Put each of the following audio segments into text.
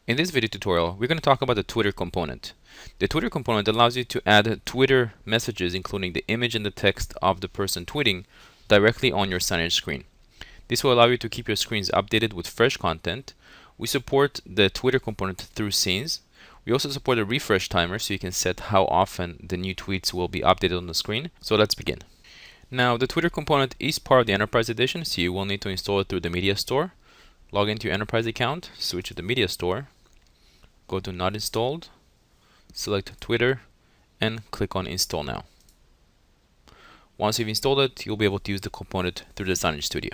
In this video tutorial, we're going to talk about the Twitter component. The Twitter component allows you to add Twitter messages, including the image and the text of the person tweeting, directly on your signage screen. This will allow you to keep your screens updated with fresh content. We support the Twitter component through scenes. We also support a refresh timer so you can set how often the new tweets will be updated on the screen. So let's begin. Now, the Twitter component is part of the Enterprise Edition, so you will need to install it through the Media Store. Log into your Enterprise account, switch to the Media Store, go to Not Installed, select Twitter, and click on Install Now. Once you've installed it, you'll be able to use the component through the Signage Studio.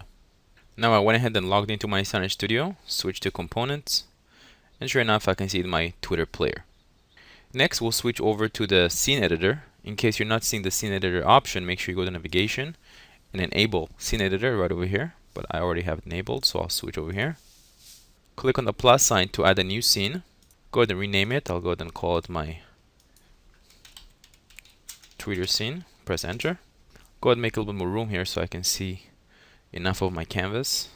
Now I went ahead and logged into my Signage Studio, switch to Components, and sure enough I can see my Twitter player. Next we'll switch over to the Scene Editor. In case you're not seeing the Scene Editor option, make sure you go to Navigation and enable Scene Editor right over here, but I already have it enabled, so I'll switch over here. Click on the plus sign to add a new scene. Go ahead and rename it. I'll go ahead and call it my Twitter scene. Press enter. Go ahead and make a little bit more room here so I can see enough of my canvas.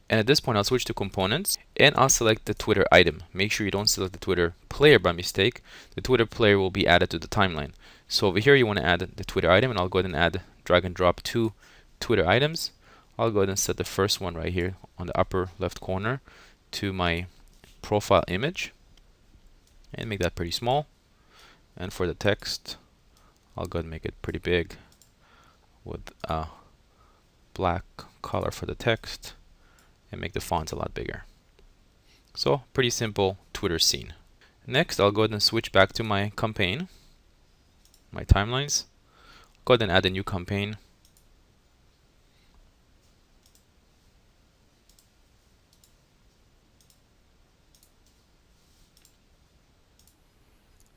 And at this point I'll switch to components and I'll select the Twitter item. Make sure you don't select the Twitter player by mistake. The Twitter player will be added to the timeline. So over here you want to add the Twitter item, and I'll go ahead and add, drag and drop 2 Twitter items. I'll go ahead and set the first one right here on the upper left corner to my profile image and make that pretty small. And for the text, I'll go ahead and make it pretty big with a black color for the text and make the fonts a lot bigger. So pretty simple Twitter scene. Next, I'll go ahead and switch back to my campaign, my timelines. Go ahead and add a new campaign.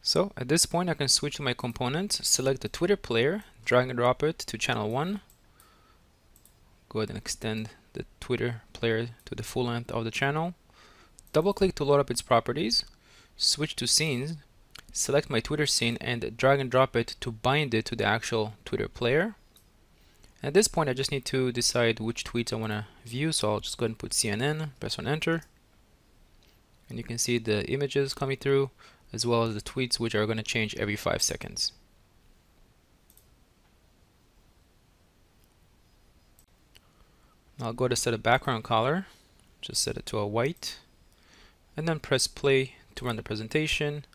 So at this point I can switch to my components, select the Twitter player, drag and drop it to channel 1. Go ahead and extend the Twitter player to the full length of the channel. Double click to load up its properties, switch to scenes, select my Twitter scene and drag and drop it to bind it to the actual Twitter player. At this point I just need to decide which tweets I want to view, so I'll just go ahead and put CNN, press on enter, and you can see the images coming through as well as the tweets, which are going to change every 5 seconds. I'll go to set a background color, just set it to a white, and then press play to run the presentation.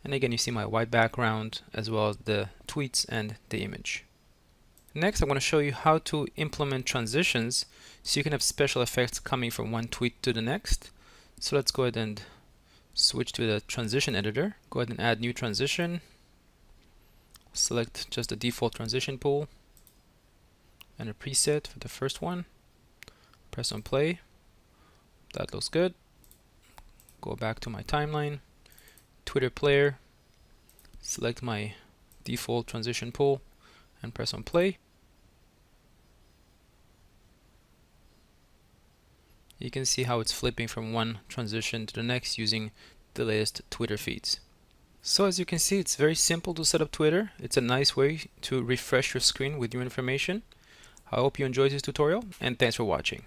And again you see my white background as well as the tweets and the image. Next I want to show you how to implement transitions so you can have special effects coming from one tweet to the next. So let's go ahead and switch to the transition editor. Go ahead and add new transition. Select just the default transition pool and a preset for the first one. Press on play. That looks good. Go back to my timeline, Twitter player, select my default transition pool and press on play. You can see how it's flipping from one transition to the next using the latest Twitter feeds. So as you can see, it's very simple to set up Twitter. It's a nice way to refresh your screen with new information. I hope you enjoyed this tutorial, and thanks for watching.